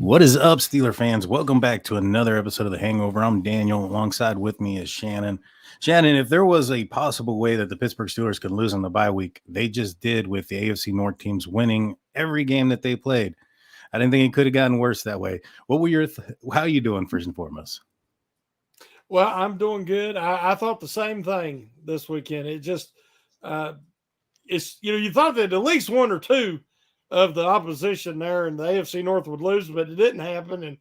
What is up, Steeler fans? Welcome back to another episode of the Hangover. I'm Daniel. Alongside with me is Shannon. Shannon, if there was a possible way that the Pittsburgh Steelers could lose on the bye week, they just did with the AFC North teams winning every game that they played. I didn't think it could have gotten worse that way. What were your how are you doing first and foremost? Well, I'm doing good. I thought the same thing this weekend. It just, uh, you thought that at least one or two of the opposition there in the AFC North would lose, but it didn't happen. And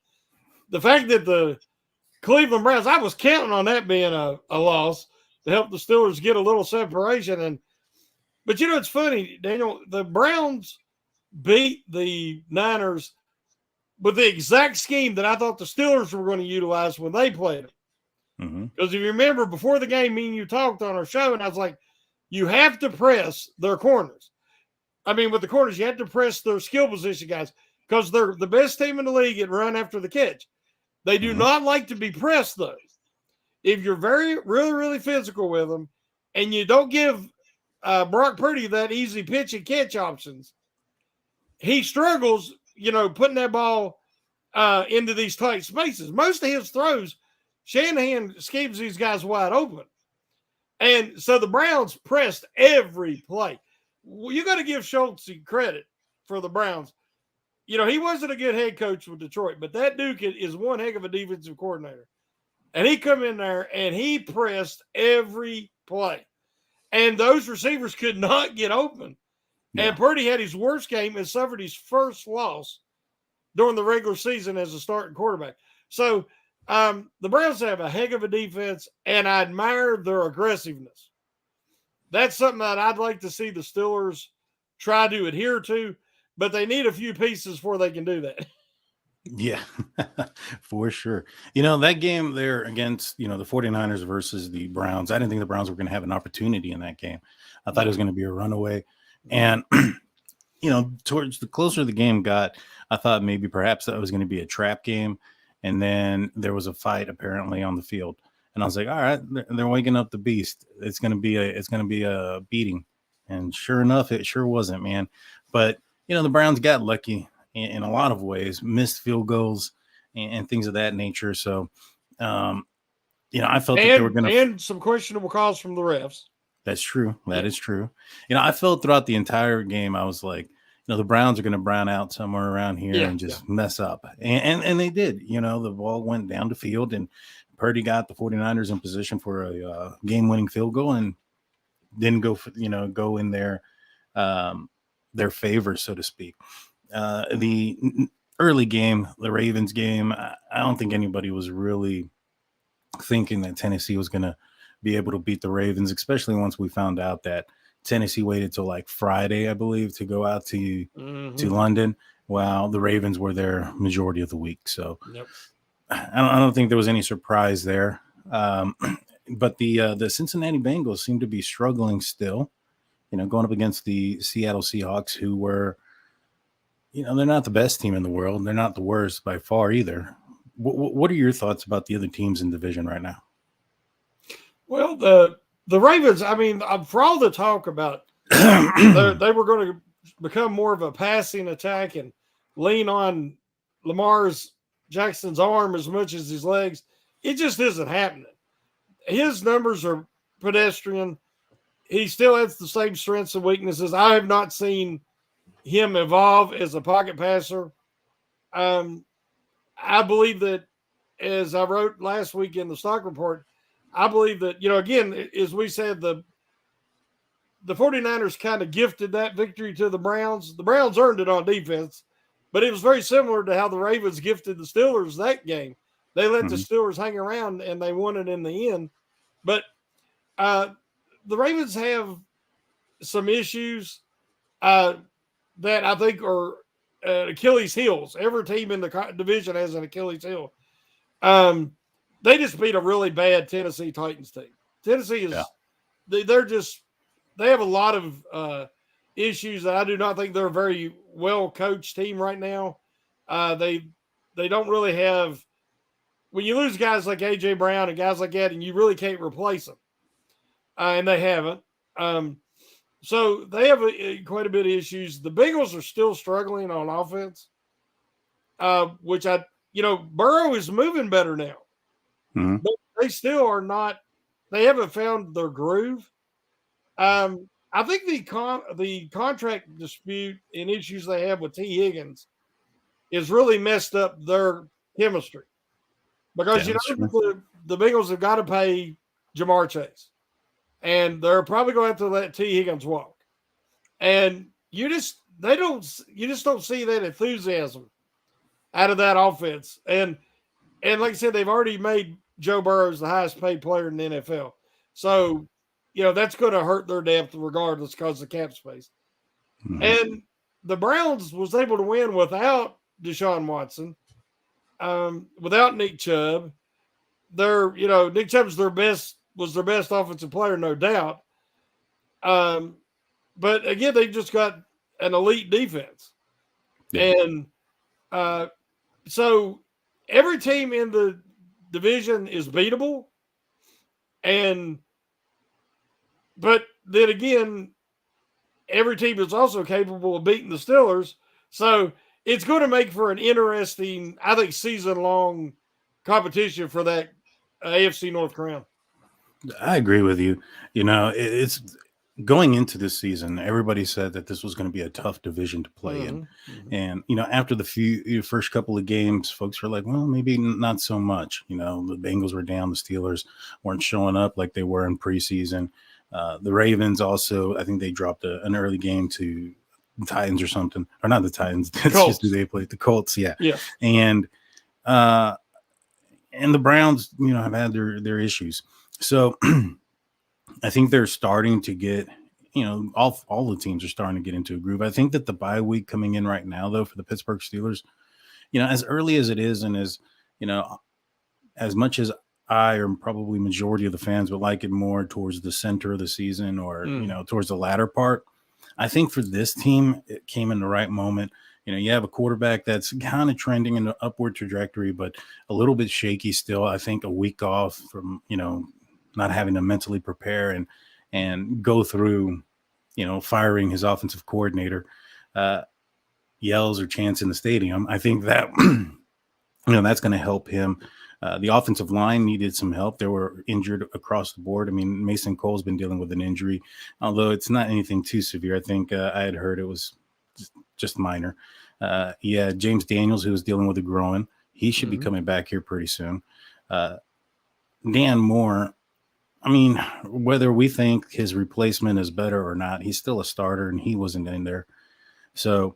the fact that the Cleveland Browns, I was counting on that being a loss to help the Steelers get a little separation. But it's funny, Daniel, the Browns beat the Niners with the exact scheme that I thought the Steelers were going to utilize when they played them. Because if you remember, before the game, me and you talked on our show, and I was like, you have to press their corners. I mean, with the corners, you have to press their skill position guys because they're the best team in the league at run after the catch. They do not like to be pressed, though. If you're really physical with them and you don't give Brock Purdy that easy pitch and catch options, he struggles, putting that ball into these tight spaces. Most of his throws, Shanahan schemes these guys wide open. And so the Browns pressed every play. You got to give Schultz credit for the Browns. He wasn't a good head coach with Detroit, but that Duke is one heck of a defensive coordinator. And he come in there and he pressed every play. And those receivers could not get open. Yeah. And Purdy had his worst game and suffered his first loss during the regular season as a starting quarterback. So the Browns have a heck of a defense, and I admire their aggressiveness. That's something that I'd like to see the Steelers try to adhere to, but they need a few pieces before they can do that. Yeah, for sure. That game there against, the 49ers versus the Browns, I didn't think the Browns were going to have an opportunity in that game. I thought it was going to be a runaway. And, towards the closer the game got, I thought maybe perhaps that was going to be a trap game. And then there was a fight apparently on the field. And I was like, all right, they're waking up the beast. It's going to be a beating. And sure enough, it sure wasn't, man. But, the Browns got lucky in a lot of ways, missed field goals and things of that nature. So, I felt that they were going to. And some questionable calls from the refs. That's true. That is true. I felt throughout the entire game, I was like, the Browns are going to brown out somewhere around here and just mess up. And they did. The ball went down the field and Purdy got the 49ers in position for a game-winning field goal and didn't go in their favor, so to speak. The early game, the Ravens game, I don't think anybody was really thinking that Tennessee was going to be able to beat the Ravens, especially once we found out that Tennessee waited till like Friday, I believe, to go out to London, while the Ravens were there majority of the week. So I don't think there was any surprise there. But the Cincinnati Bengals seem to be struggling still, going up against the Seattle Seahawks, who were, they're not the best team in the world. They're not the worst by far either. What are your thoughts about the other teams in division right now? Well, the Ravens, I mean, for all the talk about they were going to become more of a passing attack and lean on Lamar's Jackson's arm as much as his legs, it just isn't happening. His numbers are pedestrian. He still has the same strengths and weaknesses. I have not seen him evolve as a pocket passer. I believe that, as I wrote last week in the stock report, I believe that, again, as we said, the 49ers kind of gifted that victory to the Browns. The Browns earned it on defense, but it was very similar to how the Ravens gifted the Steelers that game. They let the Steelers hang around, and they won it in the end. But the Ravens have some issues that I think are Achilles heels. Every team in the division has an Achilles heel. They just beat a really bad Tennessee Titans team. Tennessee is they have a lot of issues that I do not think they're a very well coached team right now. They don't really have, when you lose guys like AJ Brown and guys like that, and you really can't replace them, and they haven't. So they have quite a bit of issues. The Bengals are still struggling on offense. which Burrow is moving better now, but they still are not. They haven't found their groove. I think the contract dispute and issues they have with T. Higgins is really messed up their chemistry because the Bengals have got to pay Jamar Chase, and they're probably going to have to let T. Higgins walk, and you just don't see that enthusiasm out of that offense, and like I said, they've already made Joe Burrow the highest paid player in the NFL, so that's going to hurt their depth regardless because of cap space. Mm-hmm. And the Browns was able to win without Deshaun Watson, without Nick Chubb. Nick Chubb's their best offensive player, no doubt. But again, they've just got an elite defense. Yeah. And so every team in the division is beatable. But then again, every team is also capable of beating the Steelers. So it's going to make for an interesting, I think, season-long competition for that AFC North crown. I agree with you. It's going into this season, everybody said that this was going to be a tough division to play in. Mm-hmm. And, after the first couple of games, folks were like, well, maybe not so much. The Bengals were down. The Steelers weren't showing up like they were in preseason. The Ravens also, I think they dropped an early game to the Titans or something, or not the Titans. That's just who they played, the Colts. Yeah. And the Browns, have had their issues. So I think they're starting to get, all the teams are starting to get into a groove. I think that the bye week coming in right now, though, for the Pittsburgh Steelers, as early as it is, and as much as I, or probably majority of the fans, would like it more towards the center of the season or, towards the latter part. I think for this team, it came in the right moment. You have a quarterback that's kind of trending in an upward trajectory, but a little bit shaky still. I think a week off from, not having to mentally prepare and go through, firing his offensive coordinator, yells or chants in the stadium. I think that, that's going to help him. The offensive line needed some help. They were injured across the board. I mean, Mason Cole's been dealing with an injury, although it's not anything too severe. I think I had heard it was just minor. James Daniels, who was dealing with a groin. He should be coming back here pretty soon. Dan Moore, I mean, whether we think his replacement is better or not, he's still a starter, and he wasn't in there. So,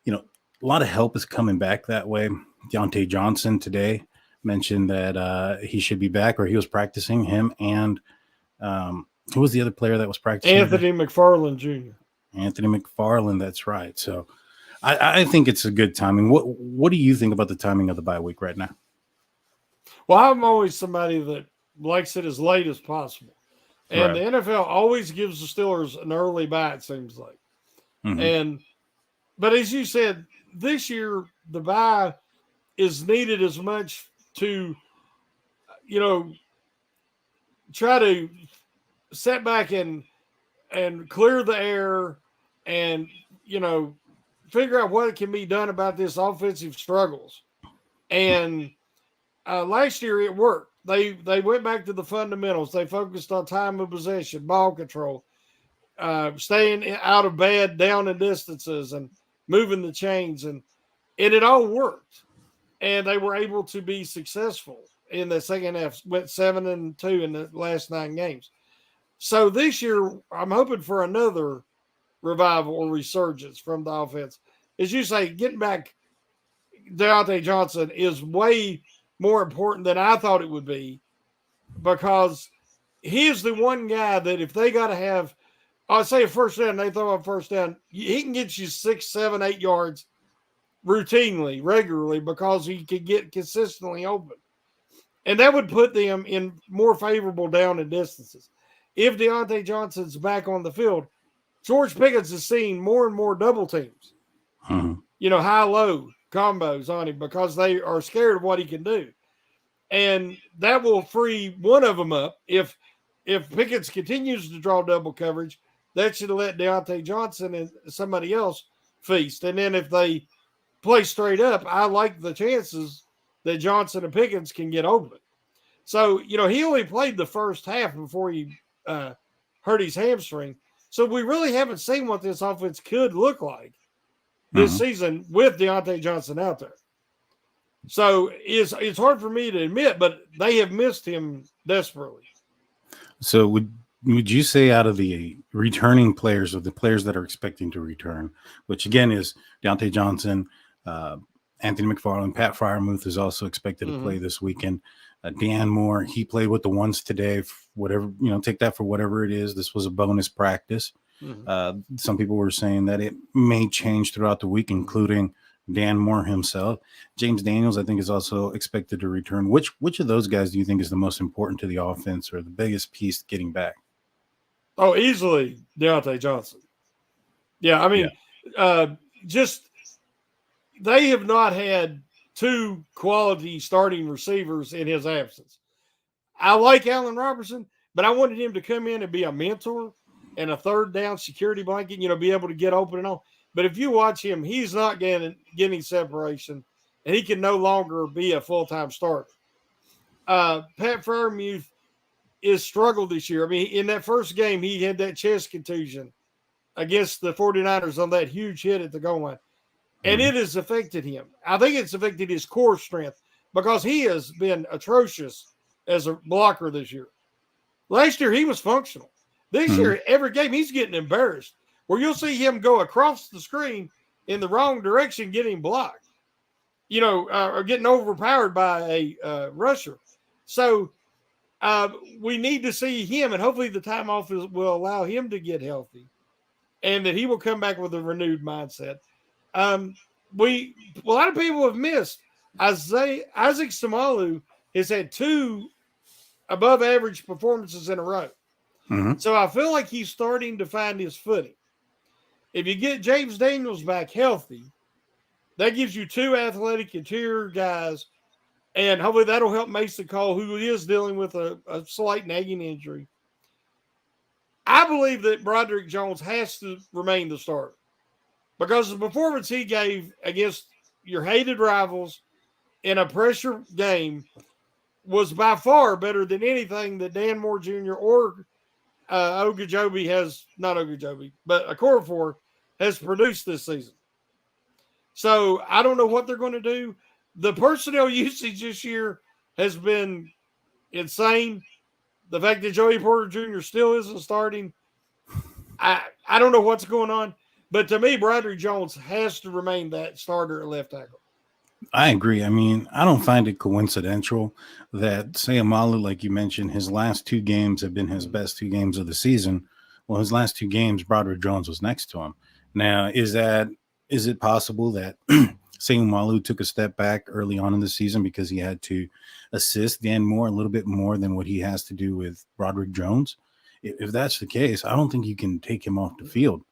a lot of help is coming back that way. Deontay Johnson today mentioned that he should be back, or he was practicing, him and who was the other player that was practicing? Anthony McFarland Jr. Anthony McFarland, that's right. So I think it's a good timing. What do you think about the timing of the bye week right now? Well, I'm always somebody that likes it as late as possible. And the NFL always gives the Steelers an early bye, it seems like. Mm-hmm. But as you said, this year the bye is needed as much to, try to set back and clear the air and, figure out what can be done about this offensive struggles. And last year it worked. They went back to the fundamentals. They focused on time of possession, ball control, staying out of bed, down in distances, and moving the chains. And it all worked. And they were able to be successful in the second half, went 7-2 in the last 9 games. So this year, I'm hoping for another revival or resurgence from the offense. As you say, getting back Deontay Johnson is way more important than I thought it would be, because he is the one guy that if they got to have, I'd say a first down, they throw a first down, he can get you 6, 7, 8 yards routinely, regularly, because he could get consistently open. And that would put them in more favorable down and distances. If Deontay Johnson's back on the field, George Pickens is seeing more and more double teams, high-low combos on him, because they are scared of what he can do. And that will free one of them up. If Pickens continues to draw double coverage, that should let Deontay Johnson and somebody else feast. And then if they play straight up, I like the chances that Johnson and Pickens can get open. So, he only played the first half before he hurt his hamstring. So we really haven't seen what this offense could look like this season with Deontay Johnson out there. So it's hard for me to admit, but they have missed him desperately. So would you say out of the returning players, of the players that are expecting to return, which again is Deontay Johnson, Anthony McFarland, Pat Fryermuth is also expected to play this weekend. Dan Moore, he played with the ones today. Whatever, take that for whatever it is. This was a bonus practice. Some people were saying that it may change throughout the week, including Dan Moore himself. James Daniels, I think, is also expected to return. Which of those guys do you think is the most important to the offense or the biggest piece getting back? Oh, easily Deontay Johnson. Yeah, I mean, just they have not had two quality starting receivers in his absence. I like Allen Robertson, but I wanted him to come in and be a mentor and a third down security blanket, be able to get open and all. But if you watch him, he's not getting separation, and he can no longer be a full-time starter. Pat Freiermuth is struggled this year. I mean, in that first game, he had that chest contusion against the 49ers on that huge hit at the goal line. And it has affected him. I think it's affected his core strength because he has been atrocious as a blocker this year. Last year, he was functional. This year, every game, he's getting embarrassed, where you'll see him go across the screen in the wrong direction, getting blocked, or getting overpowered by a rusher. So we need to see him, and hopefully the time off will allow him to get healthy and that he will come back with a renewed mindset. A lot of people have missed Isaac Samalu has had two above average performances in a row. So I feel like he's starting to find his footing. If you get James Daniels back healthy, that gives you two athletic interior guys, and hopefully that'll help Mason Cole, who is dealing with a slight nagging injury. I believe that Broderick Jones has to remain the starter because the performance he gave against your hated rivals in a pressure game was by far better than anything that Dan Moore Jr. or Ogunjobi but Okorafor has produced this season. So I don't know what they're going to do. The personnel usage this year has been insane. The fact that Joey Porter Jr. still isn't starting, I don't know what's going on. But to me, Broderick Jones has to remain that starter at left tackle. I agree. I mean, I don't find it coincidental that Sayamalu, like you mentioned, his last two games have been his best two games of the season. Well, his last two games, Broderick Jones was next to him. Now, is it possible that Sayamalu took a step back early on in the season because he had to assist Dan Moore a little bit more than what he has to do with Broderick Jones? If that's the case, I don't think you can take him off the field.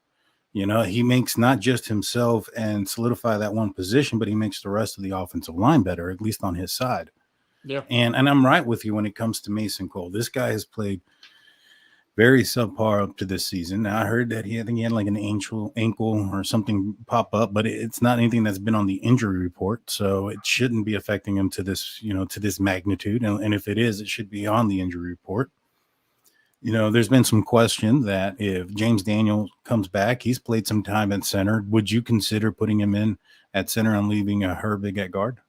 He makes not just himself and solidify that one position, but he makes the rest of the offensive line better, at least on his side. Yeah. And I'm right with you when it comes to Mason Cole. This guy has played very subpar up to this season. Now, I heard that I think he had like an ankle or something pop up, but it's not anything that's been on the injury report. So it shouldn't be affecting him to this, to this magnitude. And if it is, it should be on the injury report. There's been some question that if James Daniels comes back, he's played some time at center. Would you consider putting him in at center and leaving Herbig at guard?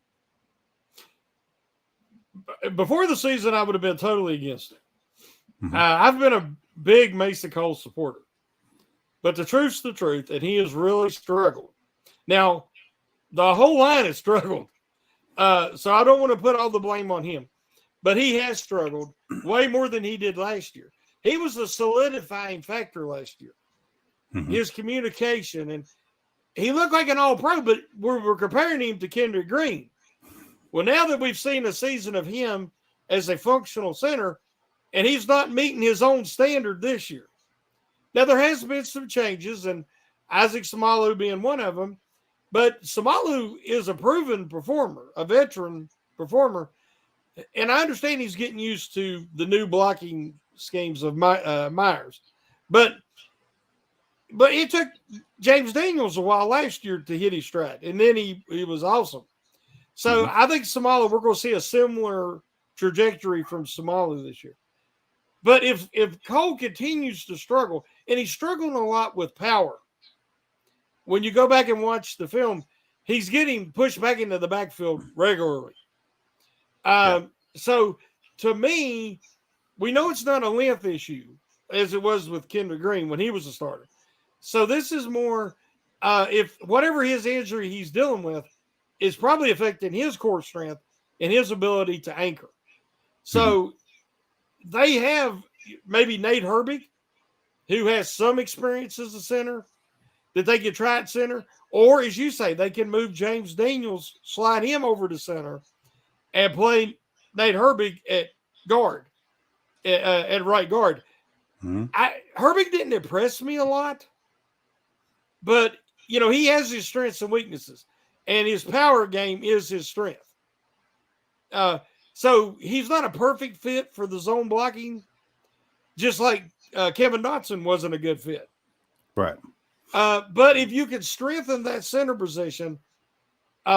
Before the season, I would have been totally against it. I've been a big Mason Cole supporter. But the truth's the truth, and he has really struggled. Now, the whole line has struggled. So I don't want to put all the blame on him. But he has struggled way more than he did last year. He was a solidifying factor last year. His communication, and he looked like an all-pro, but we're comparing him to Kendrick Green. Well, now that we've seen a season of him as a functional center, and he's not meeting his own standard this year. Now, there has been some changes, and Isaac Samalu being one of them, but Samalu is a proven performer, a veteran performer, and I understand he's getting used to the new blocking schemes of Myers. But But it took James Daniels a while last year to hit his stride, and then he was awesome. So I think Somali, we're going to see a similar trajectory from Somali this year. But if Cole continues to struggle, and he's struggling a lot with power, when you go back and watch the film, he's getting pushed back into the backfield regularly. So to me, we know it's not a length issue as it was with Kendrick Green when he was a starter. So this is more if whatever his injury he's dealing with is probably affecting his core strength and his ability to anchor. So they have maybe Nate Herbig, who has some experience as a center, that they could try at center. Or, as you say, they can move James Daniels, slide him over to center, and play Nate Herbig at guard, at right guard. Herbig didn't impress me a lot, but, he has his strengths and weaknesses, and his power game is his strength. So he's not a perfect fit for the zone blocking, just like Kevin Dotson wasn't a good fit. Right. But if you can strengthen that center position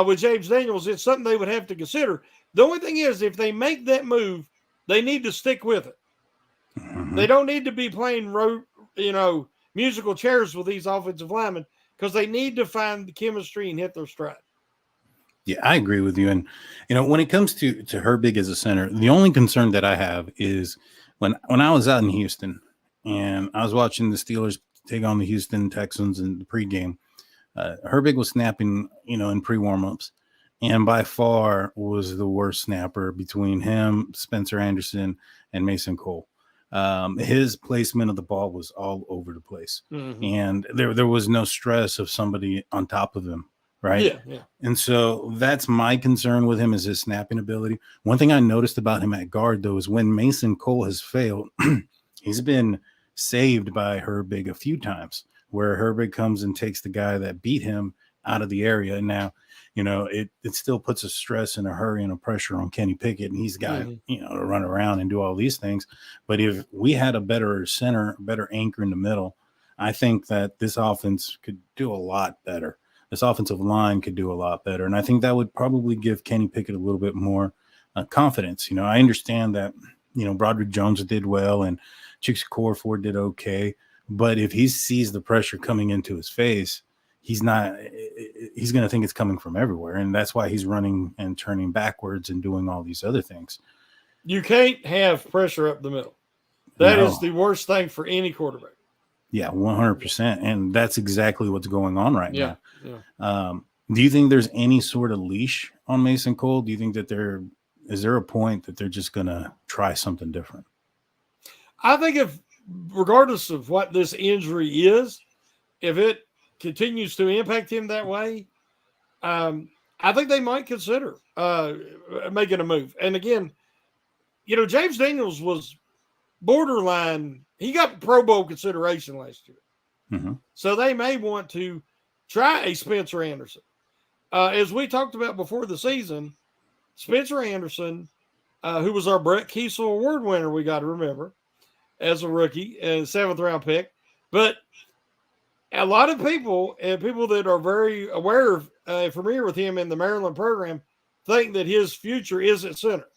with James Daniels, it's something they would have to consider. The only thing is, if they make that move, they need to stick with it. They don't need to be playing, musical chairs with these offensive linemen, because they need to find the chemistry and hit their stride. Yeah, I agree with you. And, when it comes to Herbig as a center, the only concern that I have is when I was out in Houston and I was watching the Steelers take on the Houston Texans in the pregame, Herbig was snapping, in pre-warm-ups, and by far was the worst snapper between him, Spencer Anderson, and Mason Cole. His placement of the ball was all over the place, and there was no stress of somebody on top of him. Right. Yeah. And so that's my concern with him, is his snapping ability. One thing I noticed about him at guard, though, is when Mason Cole has failed, he's been saved by Herbig a few times, where Herbig comes and takes the guy that beat him out of the area. And now, it still puts a stress and a hurry and a pressure on Kenny Pickett, and he's got, to run around and do all these things. But if we had a better center, better anchor in the middle, I think that this offense could do a lot better. This offensive line could do a lot better. And I think that would probably give Kenny Pickett a little bit more confidence. I understand that, Broderick Jones did well and Chicks Corford did okay. But if he sees the pressure coming into his face, he's going to think it's coming from everywhere. And that's why he's running and turning backwards and doing all these other things. You can't have pressure up the middle. That is the worst thing for any quarterback. Yeah, 100%. And that's exactly what's going on right now. Yeah. Do you think there's any sort of leash on Mason Cole? Do you think that is there a point that they're just going to try something different? I think regardless of what this injury is, if it continues to impact him that way, I think they might consider making a move. And again, James Daniels was borderline. He got Pro Bowl consideration last year. So they may want to try a Spencer Anderson. As we talked about before the season, Spencer Anderson, who was our Brett Kiesel Award winner, we got to remember, as a rookie and 7th round pick. But a lot of people, and people that are very aware of, familiar with him in the Maryland program, think that his future is at center.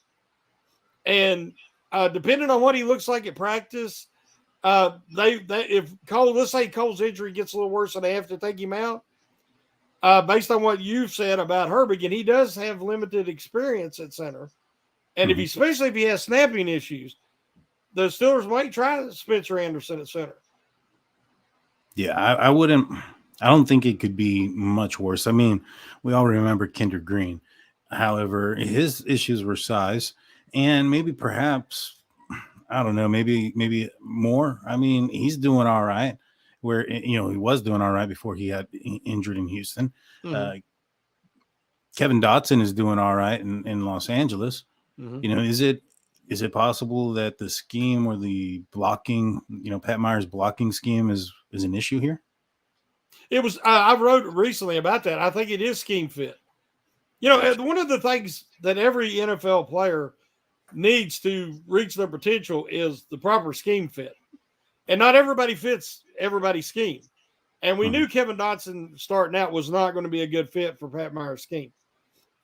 And depending on what he looks like at practice, if Cole, let's say Cole's injury gets a little worse and they have to take him out, based on what you've said about Herbig, and he does have limited experience at center, and especially if he has snapping issues, the Steelers might try Spencer Anderson at center. Yeah, I don't think it could be much worse. I mean, we all remember Kendrick Green. However, his issues were size, and perhaps, I don't know, maybe more. I mean, he's doing all right, where, he was doing all right before he got injured in Houston. Kevin Dotson is doing all right in Los Angeles. Is it possible that the scheme or the blocking, Pat Meyer's blocking scheme is an issue here? It was. I wrote recently about that. I think it is scheme fit. One of the things that every NFL player needs to reach their potential is the proper scheme fit, and not everybody fits everybody's scheme. And we knew Kevin Dotson starting out was not going to be a good fit for Pat Meyer's scheme.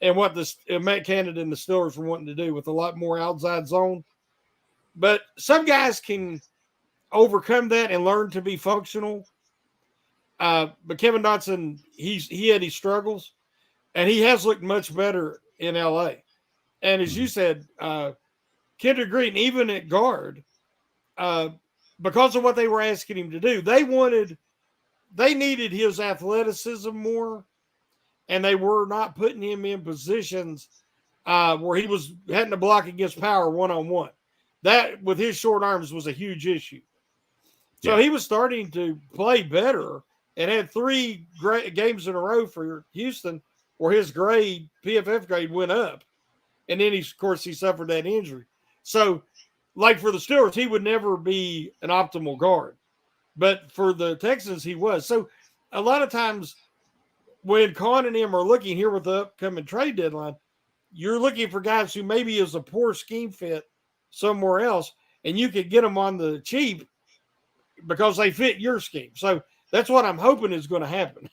And what Matt Canada and the Steelers were wanting to do with a lot more outside zone. But some guys can overcome that and learn to be functional. But Kevin Dotson, he had his struggles, and he has looked much better in LA. And as you said, Kendrick Green, even at guard, because of what they were asking him to do, they needed his athleticism more, and they were not putting him in positions where he was having to block against power one-on-one. That, with his short arms, was a huge issue. So he was starting to play better and had 3 great games in a row for Houston where his PFF grade went up. And then, of course, he suffered that injury. So, like for the Steelers, he would never be an optimal guard. But for the Texans, he was. So, a lot of times when Con and them are looking here with the upcoming trade deadline, you're looking for guys who maybe is a poor scheme fit somewhere else, and you could get them on the cheap because they fit your scheme. So that's what I'm hoping is going to happen.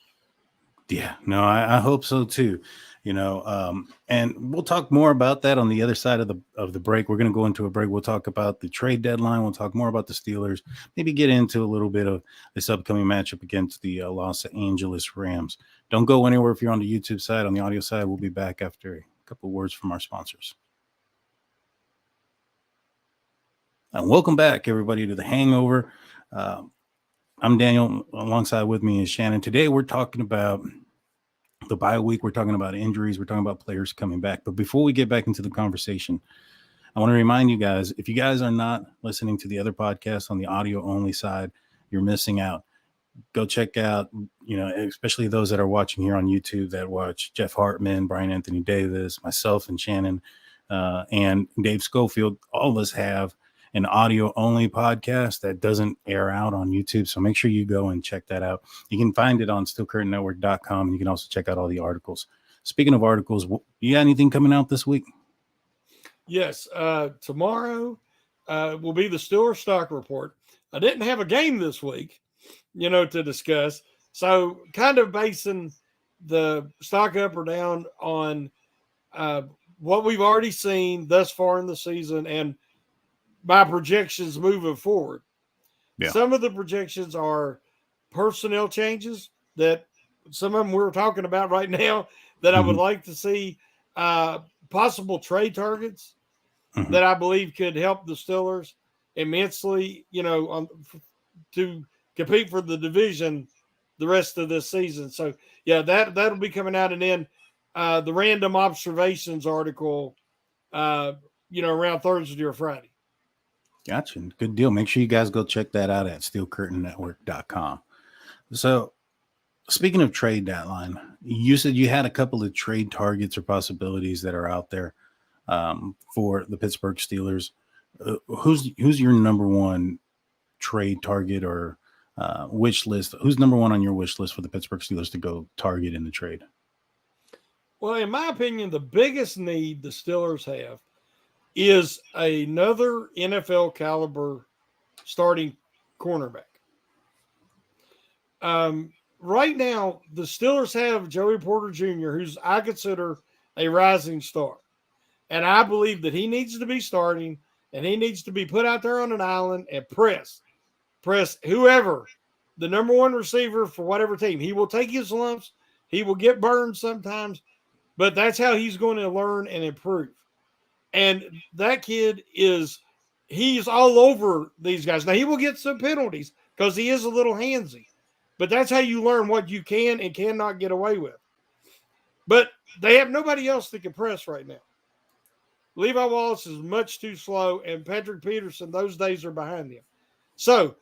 Yeah, no, I hope so too. And we'll talk more about that on the other side of the break. We're going to go into a break. We'll talk about the trade deadline. We'll talk more about the Steelers. Maybe get into a little bit of this upcoming matchup against the Los Angeles Rams. Don't go anywhere if you're on the YouTube side. On the audio side, we'll be back after a couple of words from our sponsors. And welcome back, everybody, to the Hangover. I'm Daniel. Alongside with me is Shannon. Today, we're talking about the bye week. We're talking about injuries. We're talking about players coming back. But before we get back into the conversation, I want to remind you guys, if you guys are not listening to the other podcasts on the audio only side, you're missing out. Go check out, especially those that are watching here on YouTube that watch Jeff Hartman, Brian Anthony Davis, myself and Shannon, and Dave Schofield. All of us have an audio only podcast that doesn't air out on YouTube. So make sure you go and check that out. You can find it on stillcurtainnetwork.com, and you can also check out all the articles. Speaking of articles, you got anything coming out this week? Yes. Tomorrow will be the Steelers stock report. I didn't have a game this week, to discuss. So kind of basing the stock up or down on what we've already seen thus far in the season and my projections moving forward. Yeah. Some of the projections are personnel changes that some of them we're talking about right now that I would like to see, possible trade targets that I believe could help the Steelers immensely, to compete for the division the rest of this season. So, yeah, that'll be coming out. And then the random observations article, around Thursday or Friday. Gotcha. Good deal. Make sure you guys go check that out at stillcurtainnetwork.com. So, speaking of trade deadline, you said you had a couple of trade targets or possibilities that are out there for the Pittsburgh Steelers. Who's your number one trade target or wish list? Who's number one on your wish list for the Pittsburgh Steelers to go target in the trade? Well, in my opinion, the biggest need the Steelers have is another NFL caliber starting cornerback. Right now, the Steelers have Joey Porter Jr., who's I consider a rising star. And I believe that he needs to be starting and he needs to be put out there on an island and press whoever, the number one receiver for whatever team. He will take his lumps. He will get burned sometimes, but that's how he's going to learn and improve. And that kid he's all over these guys. Now, he will get some penalties because he is a little handsy, but that's how you learn what you can and cannot get away with. But they have nobody else that can press right now. Levi Wallace is much too slow, and Patrick Peterson, those days are behind him. So,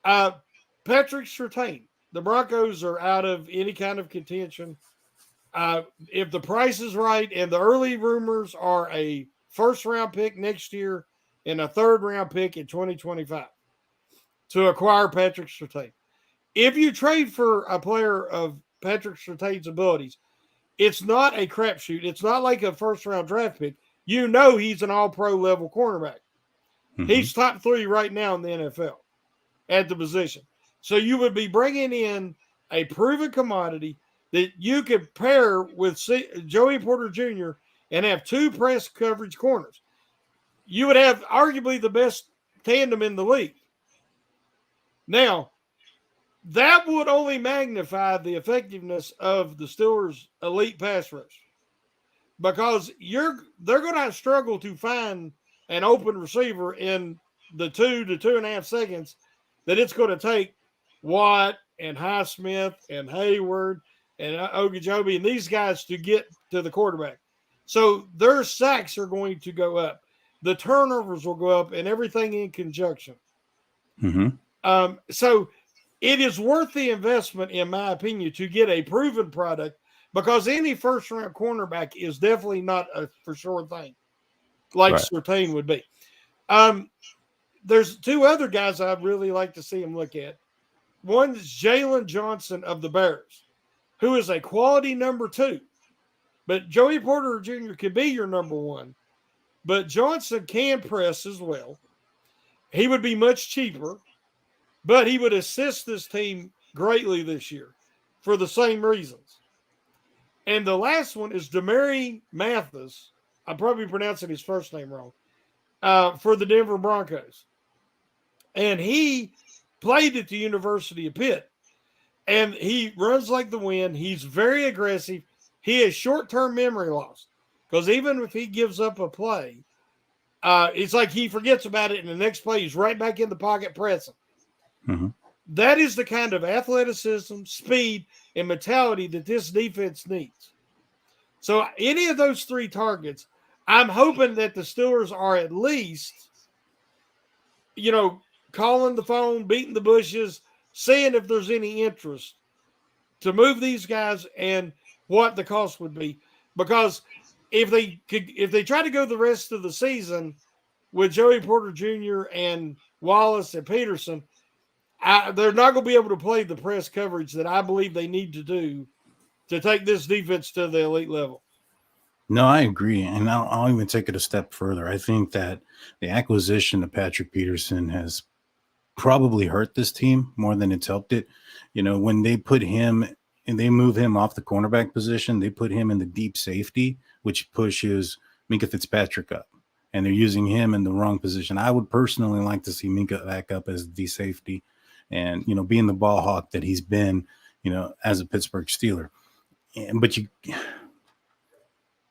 Patrick Surtain, the Broncos are out of any kind of contention. If the price is right, and the early rumors are a first-round pick next year and a third-round pick in 2025 to acquire Patrick Surtain. If you trade for a player of Patrick Surtain's abilities, it's not a crapshoot. It's not like a first-round draft pick. He's an all-pro level cornerback. He's top 3 right now in the NFL at the position. So you would be bringing in a proven commodity that you could pair with Joey Porter Jr. and have two press coverage corners. You would have arguably the best tandem in the league. Now, that would only magnify the effectiveness of the Steelers' elite pass rush because they're going to struggle to find an open receiver in the 2 to 2.5 seconds that it's going to take Watt and Highsmith and Hayward and Ogunjobi and these guys to get to the quarterback. So their sacks are going to go up. The turnovers will go up and everything in conjunction. Mm-hmm. So it is worth the investment, in my opinion, to get a proven product because any first-round cornerback is definitely not a for sure thing like Surtain would be. There's two other guys I'd really like to see him look at. One is Jalen Johnson of the Bears, who is a quality number 2. But Joey Porter Jr. could be your number 1. But Johnson can press as well. He would be much cheaper, but he would assist this team greatly this year for the same reasons. And the last one is Demary Mathis. I'm probably pronouncing his first name wrong. For the Denver Broncos. And he played at the University of Pitt. And he runs like the wind. He's very aggressive. He has short-term memory loss. Because even if he gives up a play, it's like he forgets about it, and the next play he's right back in the pocket pressing. Mm-hmm. That is the kind of athleticism, speed, and mentality that this defense needs. So any of those 3 targets, I'm hoping that the Steelers are at least, calling the phone, beating the bushes, seeing if there's any interest to move these guys and what the cost would be. Because if they try to go the rest of the season with Joey Porter Jr. and Wallace and Peterson, they're not going to be able to play the press coverage that I believe they need to do to take this defense to the elite level. No, I agree. And I'll even take it a step further. I think that the acquisition of Patrick Peterson has probably hurt this team more than it's helped it. When they put him and they move him off the cornerback position, they put him in the deep safety, which pushes Minkah Fitzpatrick up. And they're using him in the wrong position. I would personally like to see Minkah back up as the safety and, being the ball hawk that he's been, as a Pittsburgh Steeler.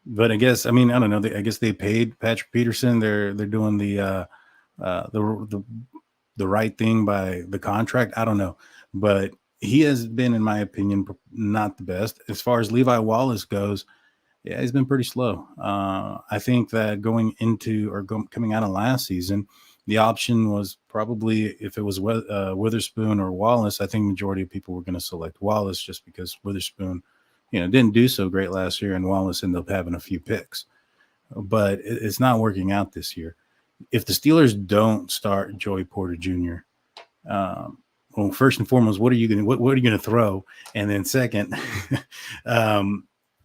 But I guess, I don't know. I guess they paid Patrick Peterson. They're doing the right thing by the contract. I don't know, but he has been, in my opinion, not the best. As far as Levi Wallace goes, yeah, he's been pretty slow. I think that coming out of last season, the option was probably if it was Witherspoon or Wallace. I think majority of people were going to select Wallace just because Witherspoon, didn't do so great last year, and Wallace ended up having a few picks. But it's not working out this year. If the Steelers don't start Joey Porter Jr., well, first and foremost, what are you going to throw? And then second,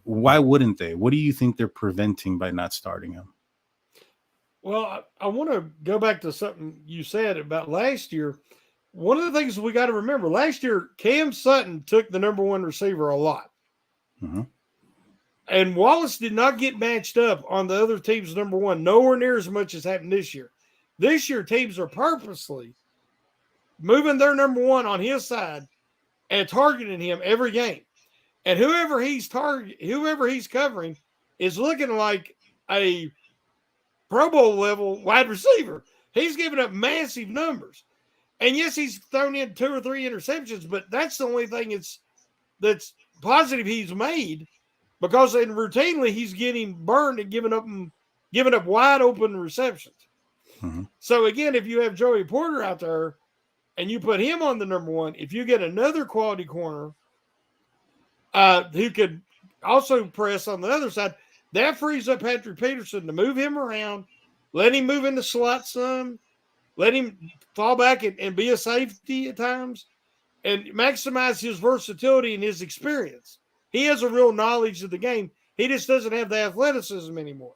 why wouldn't they? What do you think they're preventing by not starting him? Well, I want to go back to something you said about last year. One of the things we got to remember, last year, Cam Sutton took the number 1 receiver a lot. Mm-hmm. And Wallace did not get matched up on the other team's number 1, nowhere near as much as happened this year. This year, teams are purposely moving their number 1 on his side and targeting him every game. And whoever he's covering is looking like a Pro Bowl level wide receiver. He's giving up massive numbers. And yes, he's thrown in 2 or 3 interceptions, but that's the only thing that's positive he's made, because routinely he's getting burned and giving up wide open receptions. Mm-hmm. So again, if you have Joey Porter out there and you put him on the number 1, if you get another quality corner who could also press on the other side, that frees up Patrick Peterson to move him around, let him move in the slot some, let him fall back and be a safety at times, and maximize his versatility and his experience. He has a real knowledge of the game. He just doesn't have the athleticism anymore.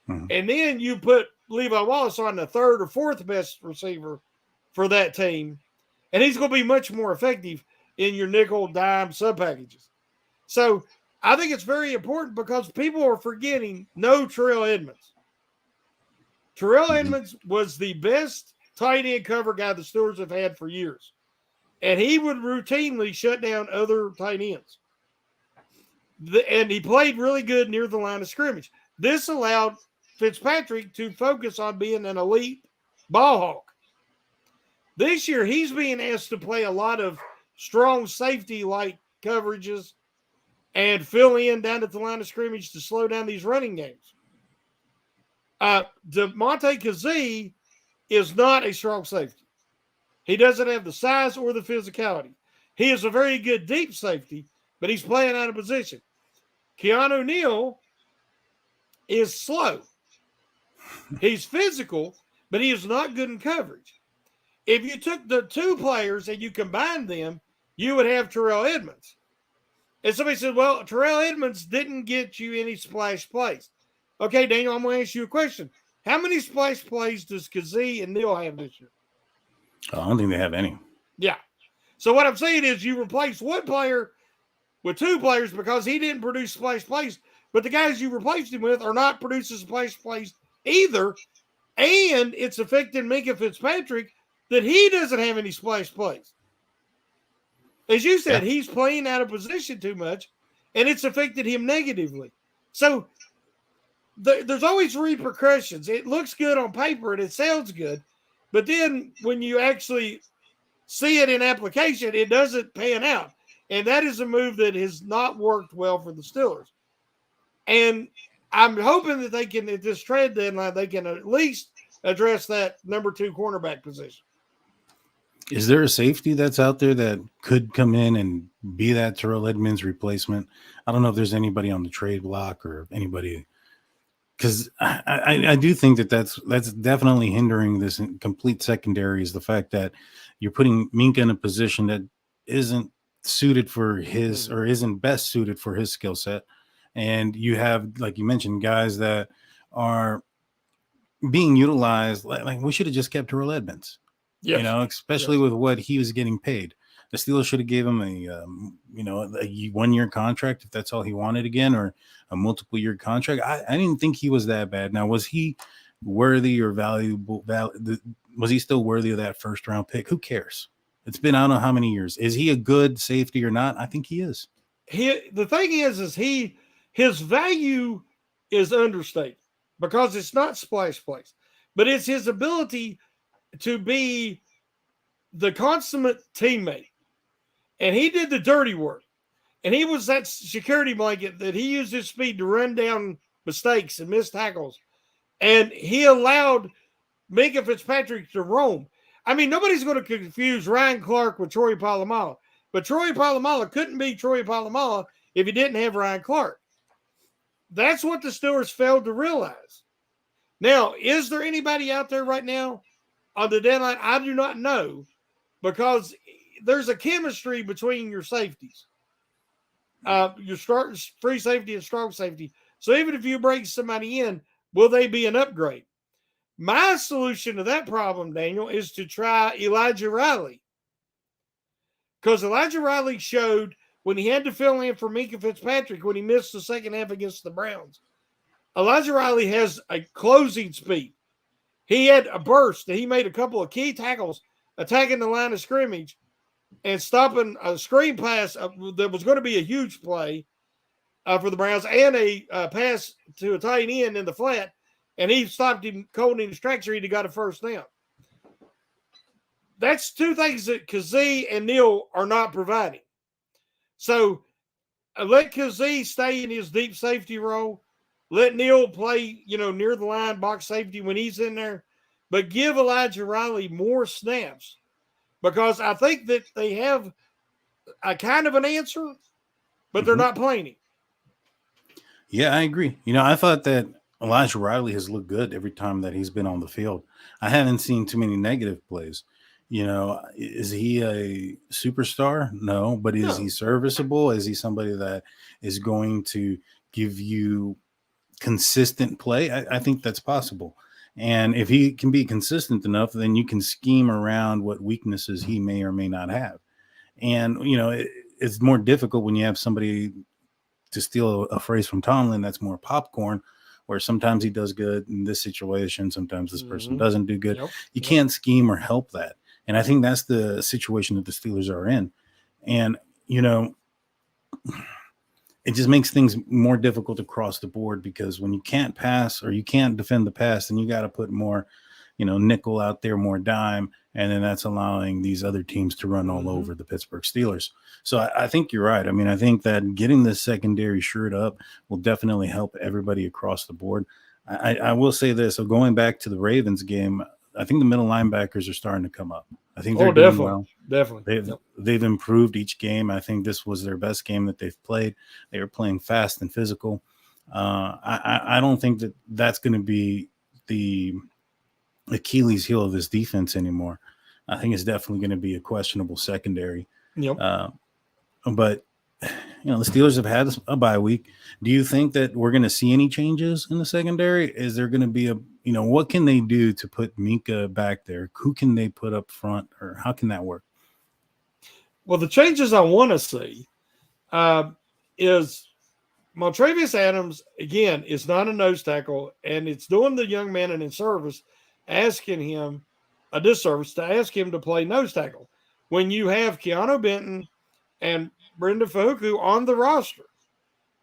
Mm-hmm. And then you put Levi Wallace on the 3rd or 4th best receiver for that team, and he's going to be much more effective. in your nickel dime sub packages. So I think it's very important because people are forgetting no Terrell Edmonds. Terrell Edmonds was the best tight end cover guy the Steelers have had for years. And he would routinely shut down other tight ends. And he played really good near the line of scrimmage. This allowed Fitzpatrick to focus on being an elite ball hawk. This year, he's being asked to play a lot of strong safety-like coverages and fill in down at the line of scrimmage to slow down these running games. DeMonte Kazee is not a strong safety. He doesn't have the size or the physicality. He is a very good deep safety, but he's playing out of position. Keanu Neal is slow. He's physical, but he is not good in coverage. If you took the two players and you combined them, you would have Terrell Edmonds. And somebody said, well, Terrell Edmonds didn't get you any splash plays. Okay, Daniel, I'm going to ask you a question. How many splash plays does Kazee and Neal have this year? I don't think they have any. Yeah. So what I'm saying is you replace one player with two players because he didn't produce splash plays, but the guys you replaced him with are not producing splash plays either, and it's affecting Minkah Fitzpatrick that he doesn't have any splash plays. As you said, he's playing out of position too much, and it's affected him negatively. So there's always repercussions. It looks good on paper and it sounds good, but then when you actually see it in application, it doesn't pan out. And that is a move that has not worked well for the Steelers. And I'm hoping that they can, at this trade deadline, they can at least address that number 2 cornerback position. Is there a safety that's out there that could come in and be that Terrell Edmonds replacement? I don't know if there's anybody on the trade block or anybody, because I do think that's definitely hindering this complete secondary, is the fact that you're putting Minkah in a position that isn't suited for his, or isn't best suited for his skill set. And you have, like you mentioned, guys that are being utilized. Like we should have just kept Terrell Edmonds. Yes. You know, especially with what he was getting paid. The Steelers should have gave him a 1-year contract if that's all he wanted again, or a multiple-year contract. I didn't think he was that bad. Now, was he worthy or valuable? Was he still worthy of that first-round pick? Who cares? It's been I don't know how many years. Is he a good safety or not? I think he is. The thing is his value is understated because it's not splash plays, but it's his ability to be the consummate teammate. And he did the dirty work. And he was that security blanket that he used his speed to run down mistakes and miss tackles. And he allowed Minkah Fitzpatrick to roam. I mean, nobody's going to confuse Ryan Clark with Troy Polamalu. But Troy Polamalu couldn't be Troy Polamalu if he didn't have Ryan Clark. That's what the Steelers failed to realize. Now, is there anybody out there right now on the deadline? I do not know, because there's a chemistry between your safeties, your free safety and strong safety. So even if you bring somebody in, will they be an upgrade? My solution to that problem, Daniel, is to try Elijah Riley. Because Elijah Riley showed when he had to fill in for Minkah Fitzpatrick when he missed the second half against the Browns. Elijah Riley has a closing speed. He had a burst that he made a couple of key tackles attacking the line of scrimmage and stopping a screen pass that was going to be a huge play for the Browns, and a pass to a tight end in the flat, and he stopped him cold in his tracks, or he'd got a first down. That's two things that Kazee and Neal are not providing. So let Kazee stay in his deep safety role. Let Neal play, near the line, box safety when he's in there. But give Elijah Riley more snaps, because I think that they have a kind of an answer, but they're not playing him. Yeah, I agree. I thought that Elijah Riley has looked good every time that he's been on the field. I haven't seen too many negative plays. Is he a superstar? No, but is he serviceable? Is he somebody that is going to give you consistent play? I think that's possible. And if he can be consistent enough, then you can scheme around what weaknesses he may or may not have. And, it's more difficult when you have somebody, to steal a phrase from Tomlin, that's more popcorn, where sometimes he does good in this situation, sometimes this person doesn't do good. You can't scheme or help that. And I think that's the situation that the Steelers are in. And, it just makes things more difficult across the board, because when you can't pass or you can't defend the pass, then you got to put more, nickel out there, more dime. And then that's allowing these other teams to run all over the Pittsburgh Steelers. So I think you're right. I mean, I think that getting this secondary shored up will definitely help everybody across the board. I will say this. So going back to the Ravens game, I think the middle linebackers are starting to come up. I think they're doing well. Definitely. They've improved each game. I think this was their best game that they've played. They were playing fast and physical. I don't think that that's going to be the Achilles heel of this defense anymore. I think it's definitely going to be a questionable secondary. But the Steelers have had a bye week. Do you think that we're going to see any changes in the secondary? Is there going to be what can they do to put Minka back there? Who can they put up front, or how can that work? Well, the changes I want to see is Montravius Adams, again, is not a nose tackle, and it's doing the young man an inservice, asking him a disservice to ask him to play nose tackle when you have Keanu Benton and Brenda Fahuku on the roster.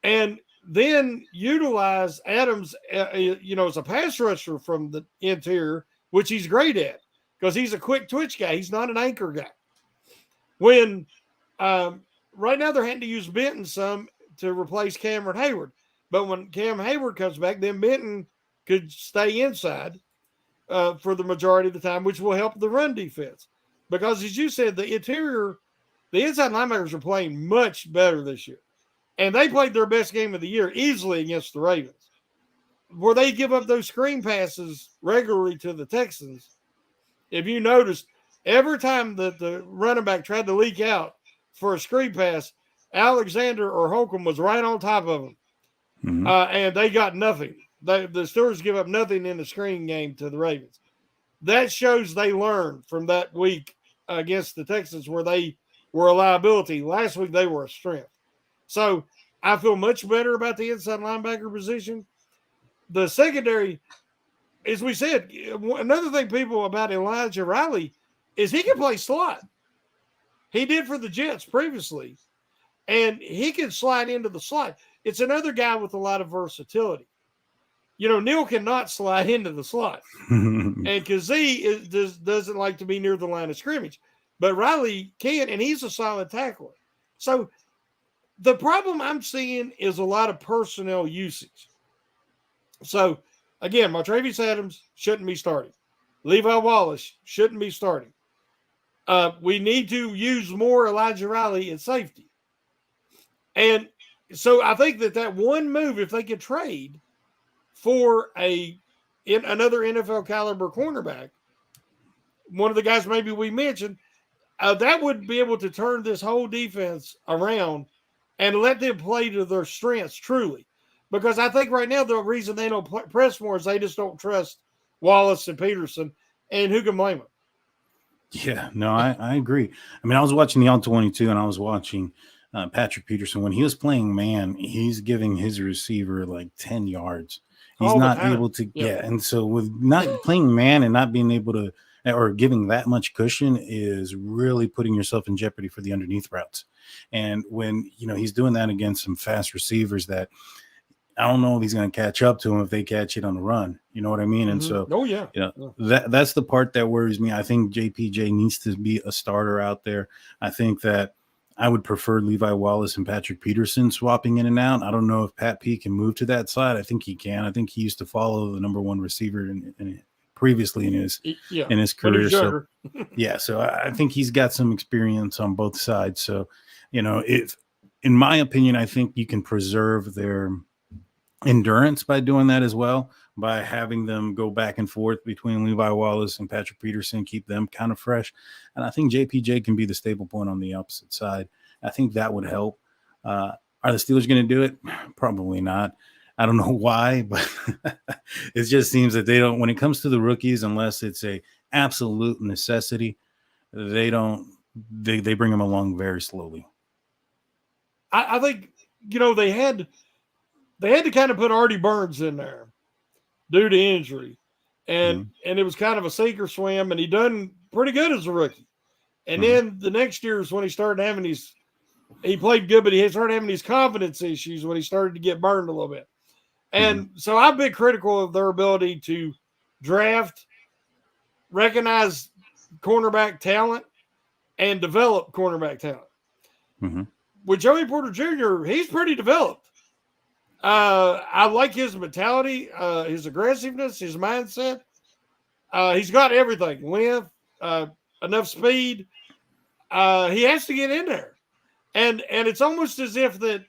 And then utilize Adams, as a pass rusher from the interior, which he's great at because he's a quick twitch guy. He's not an anchor guy. When right now they're having to use Benton some to replace Cameron Hayward. But when Cam Hayward comes back, then Benton could stay inside for the majority of the time, which will help the run defense. Because as you said, the inside linebackers are playing much better this year. And they played their best game of the year easily against the Ravens, where they give up those screen passes regularly to the Texans. If you noticed, every time that the running back tried to leak out for a screen pass, Alexander or Holcomb was right on top of them. And they got nothing. The Steelers give up nothing in the screen game to the Ravens. That shows they learned from that week against the Texans, where they were a liability. Last week, they were a strength. So I feel much better about the inside linebacker position. The secondary, as we said, another thing people about Elijah Riley is he can play slot. He did for the Jets previously, and he can slide into the slot. It's another guy with a lot of versatility. Neal cannot slide into the slot, and Kazee doesn't like to be near the line of scrimmage, but Riley can, and he's a solid tackler. So the problem I'm seeing is a lot of personnel usage. So, again, Montravius Adams shouldn't be starting. Levi Wallace shouldn't be starting. We need to use more Elijah Riley at safety. And so I think that one move, if they could trade for another NFL caliber cornerback, one of the guys maybe we mentioned, that would be able to turn this whole defense around and let them play to their strengths truly. Because I think right now the reason they don't press more is they just don't trust Wallace and Peterson, and who can blame them? Yeah, no, I agree. I mean, I was watching the All-22 and I was watching Patrick Peterson. When he was playing man, he's giving his receiver like 10 yards. He's not able to get. And so with not playing man and not being able to, or giving that much cushion, is really putting yourself in jeopardy for the underneath routes. And when, he's doing that against some fast receivers that I don't know if he's going to catch up to him if they catch it on the run. You know what I mean? And so, that's the part that worries me. I think JPJ needs to be a starter out there. I think that I would prefer Levi Wallace and Patrick Peterson swapping in and out. I don't know if Pat P can move to that side. I think he can. I think he used to follow the number one receiver previously in his career. So so I think he's got some experience on both sides. So, if, in my opinion, I think you can preserve their endurance by doing that as well, by having them go back and forth between Levi Wallace and Patrick Peterson, keep them kind of fresh. And I think JPJ can be the stable point on the opposite side. I think that would help. Are the Steelers going to do it? Probably not. I don't know why, but it just seems that they don't, when it comes to the rookies, unless it's a absolute necessity, they don't they bring him along very slowly. I think they had to kind of put Artie Burns in there due to injury, and it was kind of a sink or swim, and he done pretty good as a rookie. And then the next year is when he started having he played good, but he started having these confidence issues when he started to get burned a little bit. And so I've been critical of their ability to draft, recognize cornerback talent, and develop cornerback talent. With Joey Porter Jr., he's pretty developed. I like his mentality, his aggressiveness, his mindset. He's got everything: length, enough speed. He has to get in there, and it's almost as if that